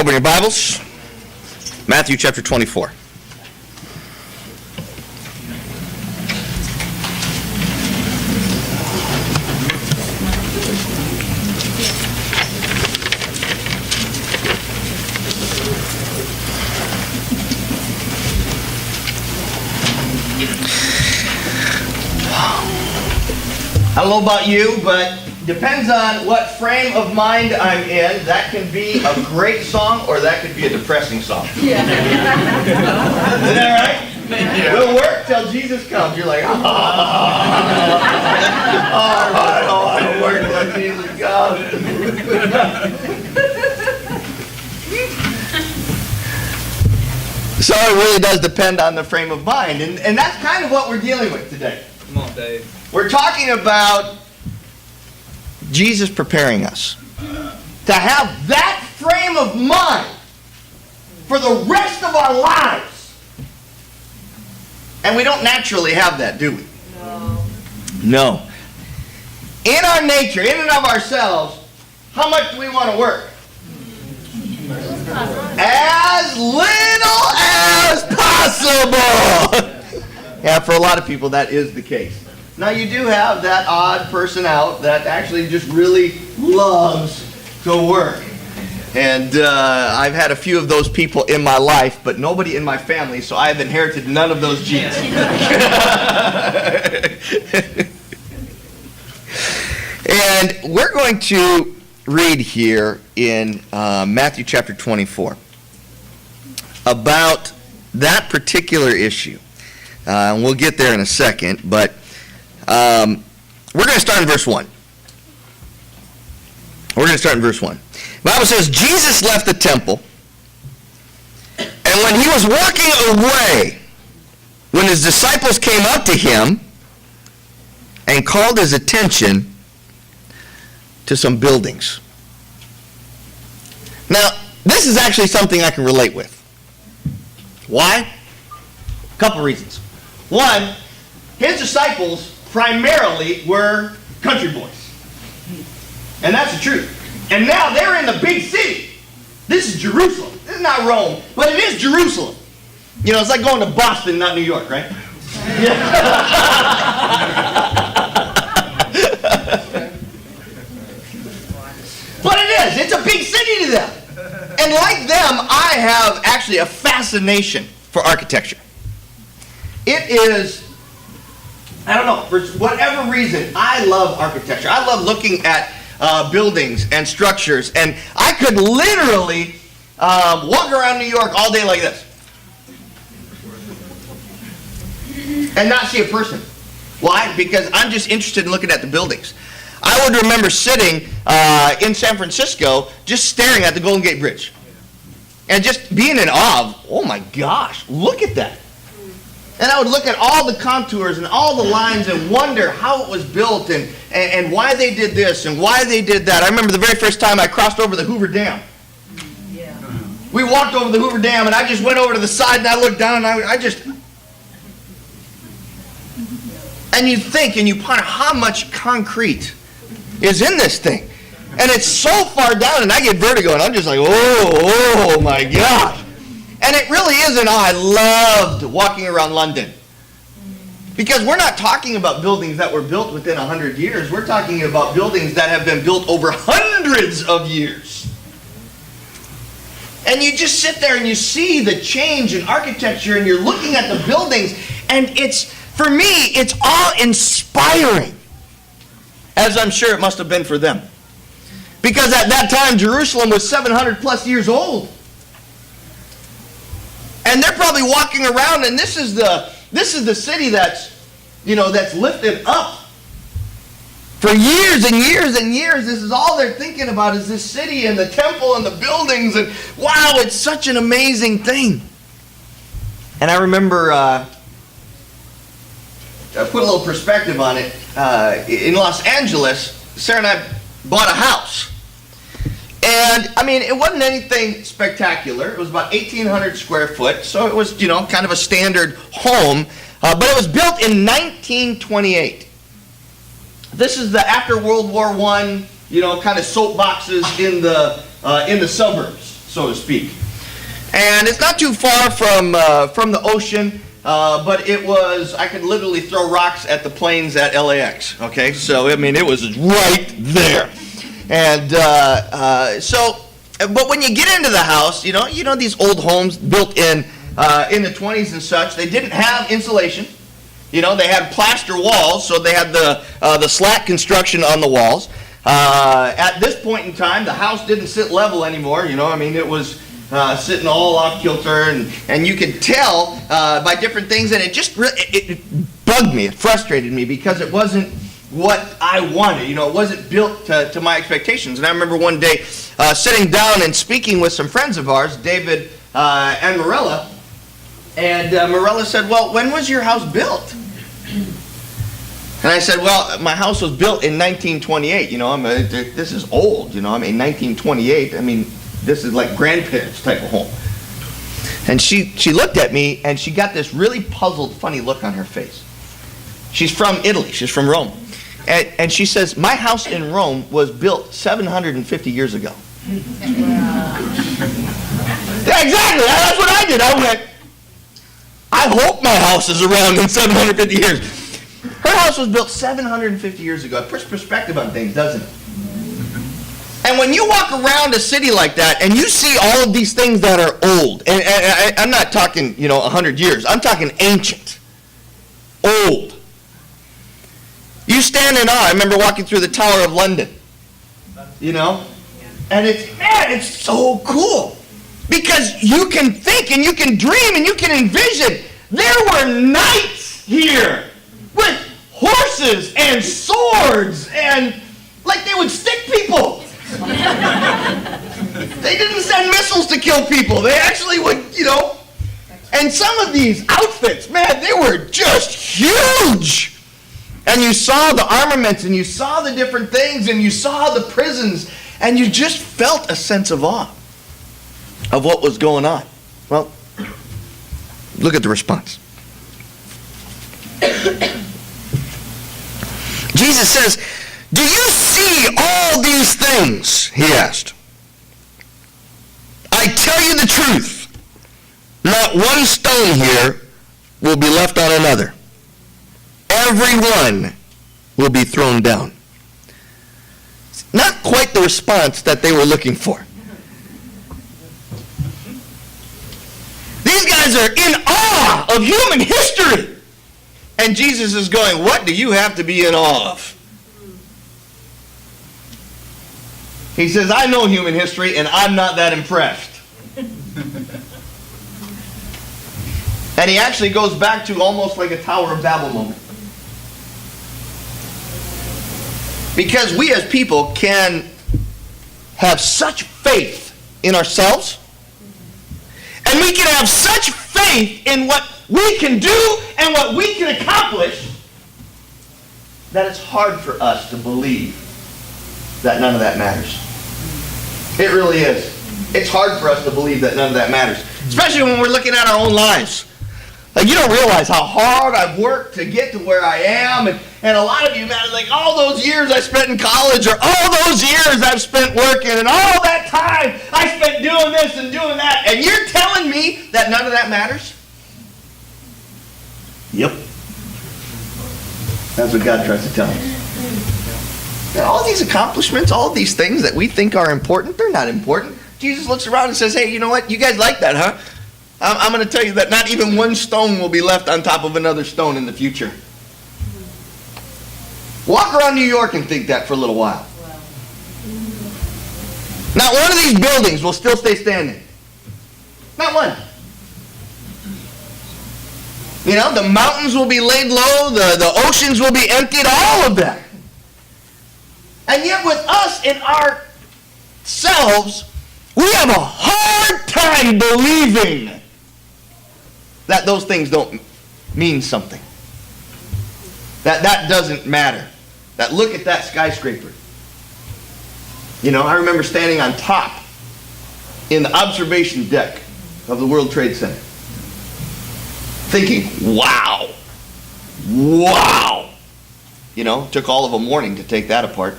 Open your Bibles. Matthew chapter 24. I don't know about you, but depends on what frame of mind I'm in. That can be a great song or that could be a depressing song. Yeah. Isn't that right? Yeah. We'll work till Jesus comes. You're like, oh, I don't want to work till Jesus comes. So it really does depend on the frame of mind. And that's kind of what we're dealing with today. Come on, Dave. We're talking about Jesus preparing us to have that frame of mind for the rest of our lives. And we don't naturally have that, do we? No. In our nature, in and of ourselves, how much do we want to work? As little as possible. Yeah, for a lot of people that is the case. Now you do have that odd person out that actually just really loves to work. And I've had a few of those people in my life, but nobody in my family, so I have inherited none of those genes. And we're going to read here in Matthew chapter 24 about that particular issue. And we'll get there in a second, but we're going to start in verse 1. We're going to start in verse 1. The Bible says, Jesus left the temple, and when he was walking away, when his disciples came up to him and called his attention to some buildings. Now, this is actually something I can relate with. Why? A couple reasons. One, his disciples primarily were country boys. And that's the truth. And now they're in the big city. This is Jerusalem. This is not Rome, but it is Jerusalem. You know, it's like going to Boston, not New York, right? Yeah. But it is. It's a big city to them. And like them, I have actually a fascination for architecture. It is, I don't know, for whatever reason, I love architecture. I love looking at buildings and structures. And I could literally walk around New York all day like this and not see a person. Why? Because I'm just interested in looking at the buildings. I would remember sitting in San Francisco just staring at the Golden Gate Bridge and just being in awe of, oh my gosh, look at that. And I would look at all the contours and all the lines and wonder how it was built and why they did this and why they did that. I remember the very first time I crossed over the Hoover Dam. Yeah. We walked over the Hoover Dam and I just went over to the side and I looked down and I just... And you think and you ponder how much concrete is in this thing. And it's so far down and I get vertigo and I'm just like, oh my gosh. And it really is an awe. I loved walking around London. Because we're not talking about buildings that were built within 100 years. We're talking about buildings that have been built over hundreds of years. And you just sit there and you see the change in architecture and you're looking at the buildings and it's, for me, it's awe-inspiring. As I'm sure it must have been for them. Because at that time, Jerusalem was 700 plus years old. And they're probably walking around, and this is the city that's lifted up. For years and years and years, this is all they're thinking about is this city and the temple and the buildings, and wow, it's such an amazing thing. And I remember, I put a little perspective on it. In Los Angeles, Sarah and I bought a house. And, I mean, it wasn't anything spectacular. It was about 1,800 square foot, so it was, kind of a standard home. But it was built in 1928. This is the after World War I, kind of soapboxes in the suburbs. so to speak. And it's not too far from the ocean, but I could literally throw rocks at the planes at LAX, okay? So, I mean, it was right there. And but when you get into the house, you know these old homes built in the 20s and such, they didn't have insulation. They had plaster walls, so they had the slat construction on the walls. At this point in time, the house didn't sit level anymore. It was sitting all off kilter, and you could tell by different things, and it just it bugged me, it frustrated me, because it wasn't what I wanted. It wasn't built to my expectations. And I remember one day sitting down and speaking with some friends of ours, David and Marilla, and Marilla said, "Well, when was your house built?" And I said, "Well, my house was built in 1928. This is old. 1928. This is like grandparents' type of home." And she looked at me, and she got this really puzzled, funny look on her face. She's from Italy. She's from Rome. And she says, "My house in Rome was built 750 years ago." Yeah, exactly. That's what I did. I went, I hope my house is around in 750 years. Her house was built 750 years ago. It puts perspective on things, doesn't it? And when you walk around a city like that and you see all of these things that are old, and I'm not talking, 100 years. I'm talking ancient, old. You stand in awe. I remember walking through the Tower of London, and it's so cool. Because you can think and you can dream and you can envision. There were knights here with horses and swords, and like they would stick people. They didn't send missiles to kill people. They actually would, And some of these outfits, man, they were just huge. And you saw the armaments, and you saw the different things, and you saw the prisons, and you just felt a sense of awe of what was going on. Well, look at the response. Jesus says, "Do you see all these things?" he asked. "I tell you the truth, not one stone here will be left on another. Every one will be thrown down." Not quite the response that they were looking for. These guys are in awe of human history. And Jesus is going, "What do you have to be in awe of?" He says, "I know human history, and I'm not that impressed." And he actually goes back to almost like a Tower of Babel moment. Because we as people can have such faith in ourselves, and we can have such faith in what we can do and what we can accomplish, that it's hard for us to believe that none of that matters. It really is. It's hard for us to believe that none of that matters. Especially when we're looking at our own lives. Like, you don't realize how hard I've worked to get to where I am. And a lot of you, man, like all those years I spent in college, or all those years I've spent working, and all that time I spent doing this and doing that. And you're telling me that none of that matters? Yep. That's what God tries to tell us. And all these accomplishments, all of these things that we think are important, they're not important. Jesus looks around and says, "Hey, you know what? You guys like that, huh? I'm going to tell you that not even one stone will be left on top of another stone in the future." Walk around New York and think that for a little while. Not one of these buildings will still stay standing. Not one. The mountains will be laid low, the oceans will be emptied, all of that. And yet with us in ourselves, we have a hard time believing that those things don't mean something. That doesn't matter. That look at that skyscraper. I remember standing on top in the observation deck of the World Trade Center, thinking, wow. Took all of a morning to take that apart.